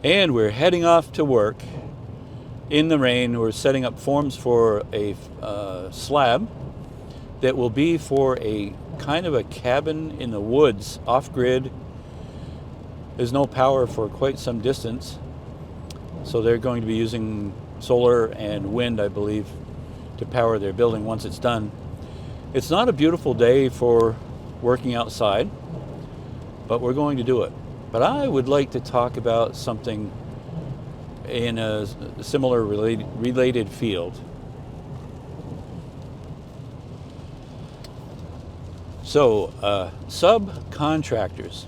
And we're heading off to work in the rain. We're setting up forms for a slab that will be for a kind of a cabin in the woods, off-grid. There's no power for quite some distance, so they're going to be using solar and wind, I believe, to power their building once it's done. It's not a beautiful day for working outside, but we're going to do it. But I would like to talk about something in a similar related field. So, subcontractors,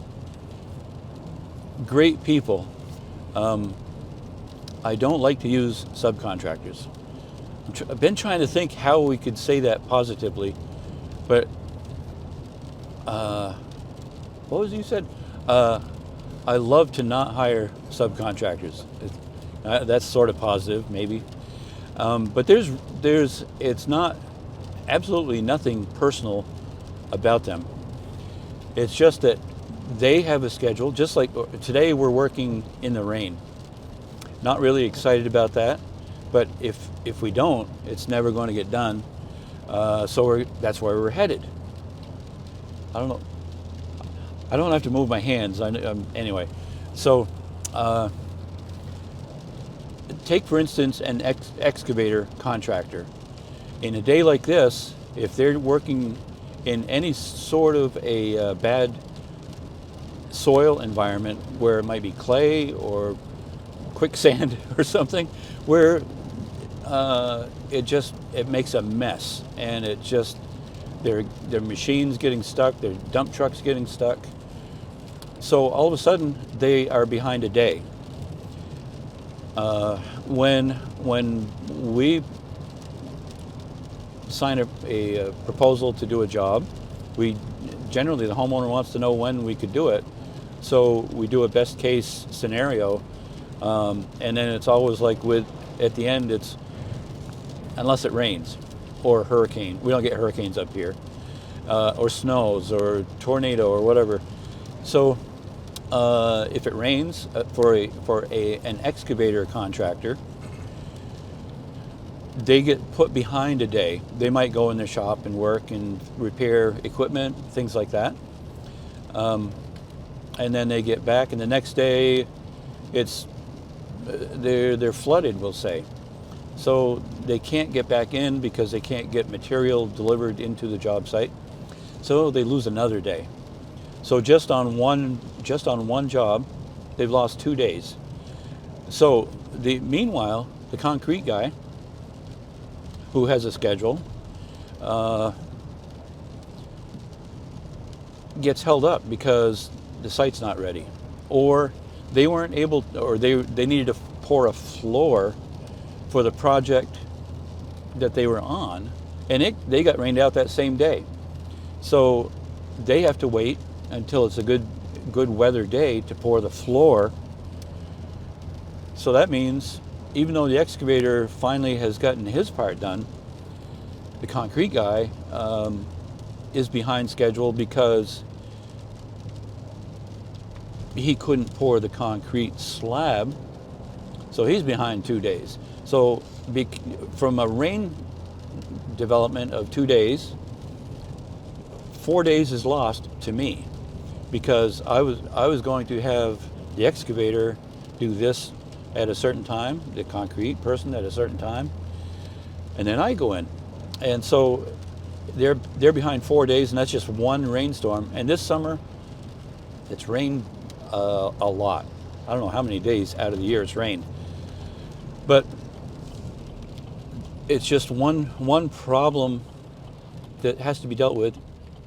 great people. I don't like to use subcontractors. I've been trying to think how we could say that positively, but what was it you said? I love to not hire subcontractors. That's sort of positive, maybe. But it's not absolutely nothing personal about them. It's just that they have a schedule, just like today we're working in the rain. Not really excited about that, but if we don't, it's never going to get done. So that's where we're headed. I don't know. I don't have to move my hands. Anyway, so take for instance an excavator contractor. In a day like this, if they're working in any sort of a bad soil environment where it might be clay or quicksand or something, where it makes a mess, and it just their machines getting stuck, their dump trucks getting stuck. So all of a sudden they are behind a day. When we sign a proposal to do a job, generally the homeowner wants to know when we could do it, so we do a best case scenario, and then it's always like at the end it's unless it rains or hurricane. We don't get hurricanes up here, or snows or tornado or whatever. So if it rains for an excavator contractor, they get put behind a day. They might go in their shop and work and repair equipment, things like that. And then they get back, and the next day, they're flooded, we'll say. So they can't get back in because they can't get material delivered into the job site. So they lose another day. So just on one job, they've lost 2 days. So meanwhile, the concrete guy, who has a schedule, gets held up because the site's not ready, or they weren't able, or they needed to pour a floor for the project that they were on, and they got rained out that same day. So they have to wait until it's a good weather day to pour the floor. So that means even though the excavator finally has gotten his part done, the concrete guy is behind schedule because he couldn't pour the concrete slab, so he's behind 2 days. So from a rain development of 2 days, 4 days is lost to me, because I was going to have the excavator do this at a certain time, the concrete person at a certain time, and then I go in. And so they're behind 4 days, and that's just one rainstorm. And this summer, it's rained a lot. I don't know how many days out of the year it's rained, but it's just one problem that has to be dealt with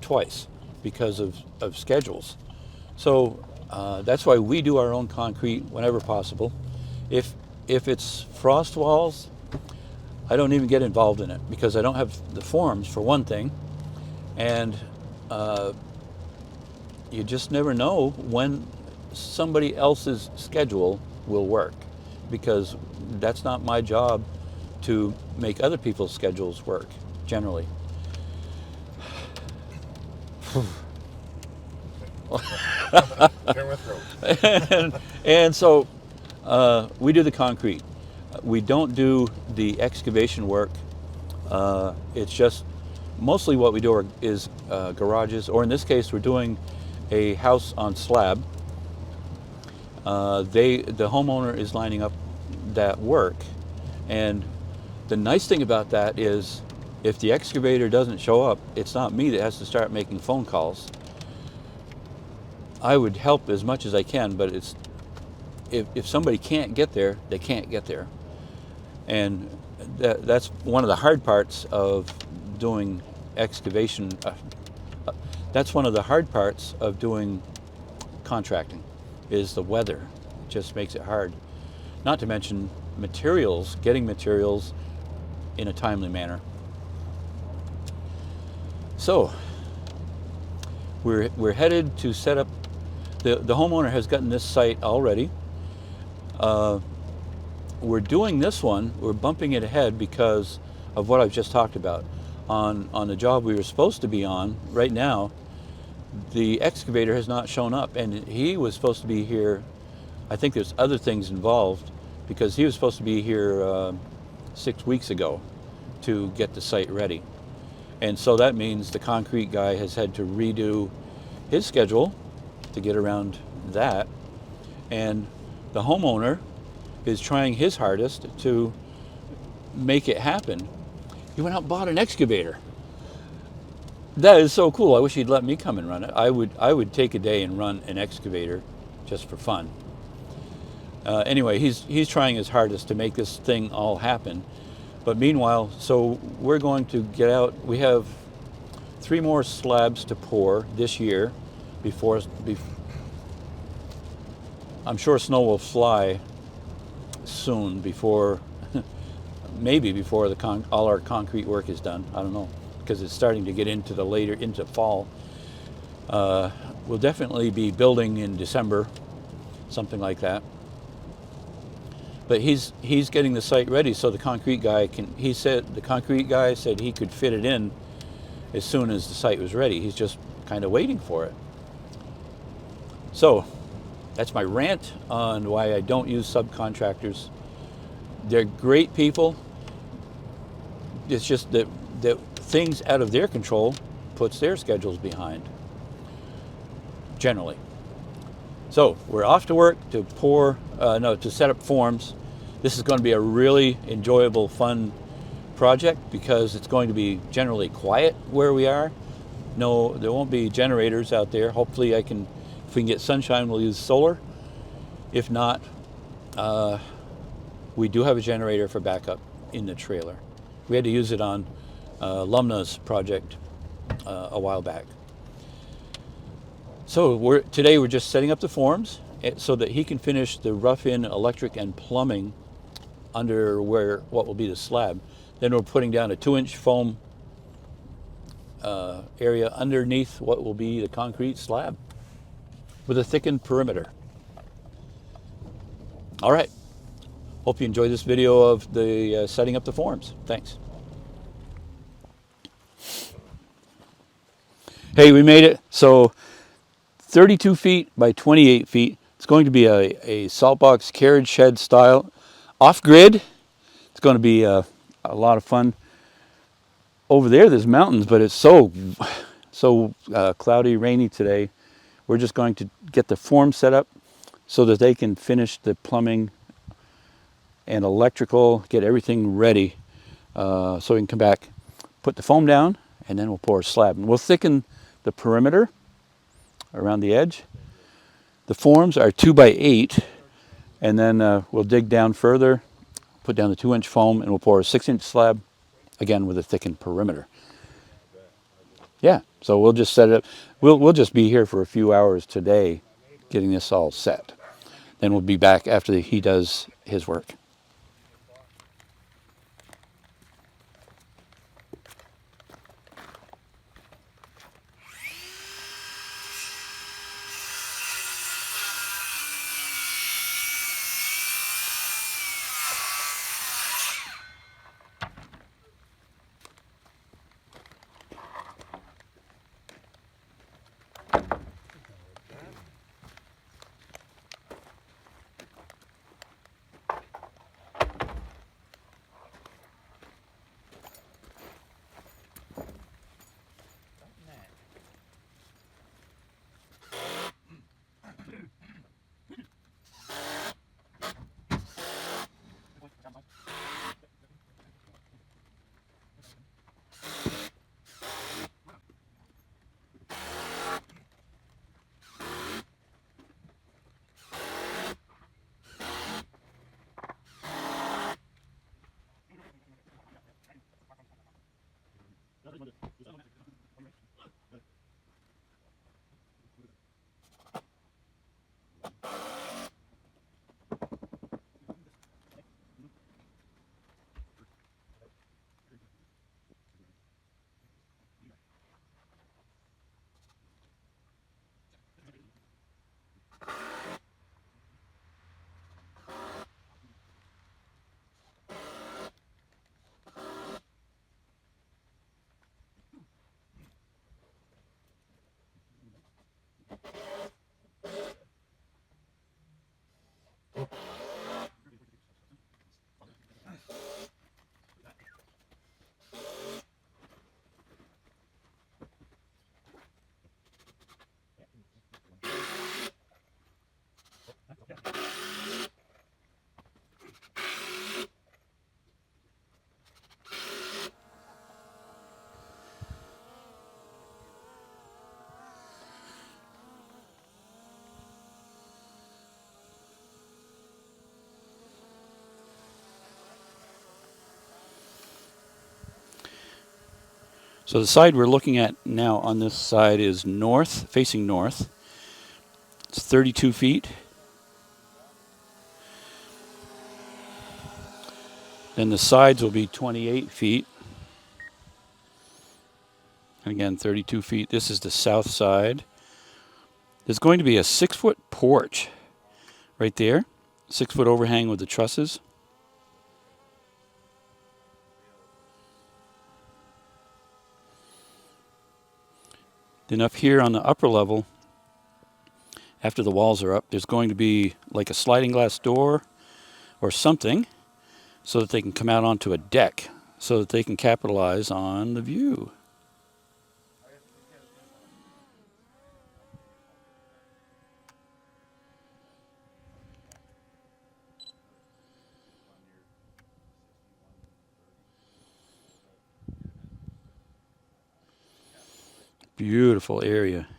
twice because of schedules. So that's why we do our own concrete whenever possible. If it's frost walls, I don't even get involved in it because I don't have the forms, for one thing, and you just never know when somebody else's schedule will work, because that's not my job to make other people's schedules work, generally. and so We do the concrete. We don't do the excavation work. It's just mostly what we do is garages, or in this case, we're doing a house on slab. The homeowner is lining up that work, and the nice thing about that is if the excavator doesn't show up, it's not me that has to start making phone calls. I would help as much as I can, but it's if somebody can't get there, they can't get there. And that's one of the hard parts of doing excavation. That's one of the hard parts of doing contracting, is the weather. It just makes it hard. Not to mention materials, getting materials in a timely manner. So we're headed to set up. The homeowner has gotten this site already. We're doing this one, we're bumping it ahead because of what I've just talked about. On the job we were supposed to be on right now, the excavator has not shown up, and he was supposed to be here. I think there's other things involved, because he was supposed to be here 6 weeks ago to get the site ready. And so that means the concrete guy has had to redo his schedule to get around that. And the homeowner is trying his hardest to make it happen. He went out and bought an excavator. That is so cool. I wish he'd let me come and run it. I would take a day and run an excavator just for fun. Anyway, he's trying his hardest to make this thing all happen. But meanwhile, so we're going to get out. We have 3 more slabs to pour this year before I'm sure snow will fly soon, before maybe before all our concrete work is done. I don't know, because it's starting to get into fall. We'll definitely be building in December, something like that. But he's getting the site ready so the concrete guy can. The concrete guy said he could fit it in as soon as the site was ready. He's just kind of waiting for it. So that's my rant on why I don't use subcontractors. They're great people. It's just that things out of their control puts their schedules behind, generally. So we're off to work to to set up forms. This is going to be a really enjoyable, fun project because it's going to be generally quiet where we are. No, there won't be generators out there. Hopefully if we can get sunshine, we'll use solar. If not, we do have a generator for backup in the trailer. We had to use it on Lumna's project a while back. So today we're just setting up the forms so that he can finish the rough-in electric and plumbing under what will be the slab. Then we're putting down a 2-inch foam area underneath what will be the concrete slab with a thickened perimeter. All right. Hope you enjoyed this video of the setting up the forms. Thanks. Hey, we made it. So 32 feet by 28 feet. It's going to be a salt box carriage shed style, off-grid. It's going to be a lot of fun. Over there's mountains, but it's so cloudy, rainy today. We're just going to get the form set up so that they can finish the plumbing and electrical, get everything ready, so we can come back, put the foam down, and then we'll pour a slab. And we'll thicken the perimeter around the edge. The forms are 2 by 8, and then we'll dig down further, put down the 2-inch foam, and we'll pour a 6-inch slab, again with a thickened perimeter. Yeah, so we'll just set it up. We'll just be here for a few hours today getting this all set. Then we'll be back after he does his work. So the side we're looking at now on this side is north, facing north. It's 32 feet. Then the sides will be 28 feet. And again, 32 feet. This is the south side. There's going to be a 6-foot porch right there. 6-foot overhang with the trusses. Then up here on the upper level, after the walls are up, there's going to be like a sliding glass door or something so that they can come out onto a deck so that they can capitalize on the view. Beautiful area.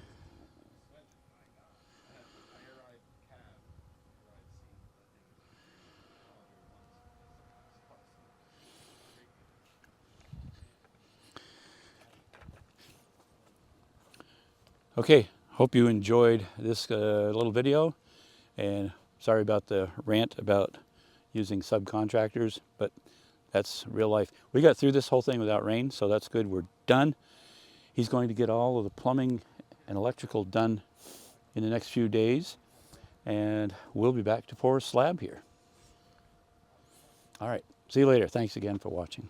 Okay, hope you enjoyed this little video, and sorry about the rant about using subcontractors, but that's real life. We got through this whole thing without rain, so that's good. We're done. He's going to get all of the plumbing and electrical done in the next few days, and we'll be back to pour a slab here. All right, see you later. Thanks again for watching.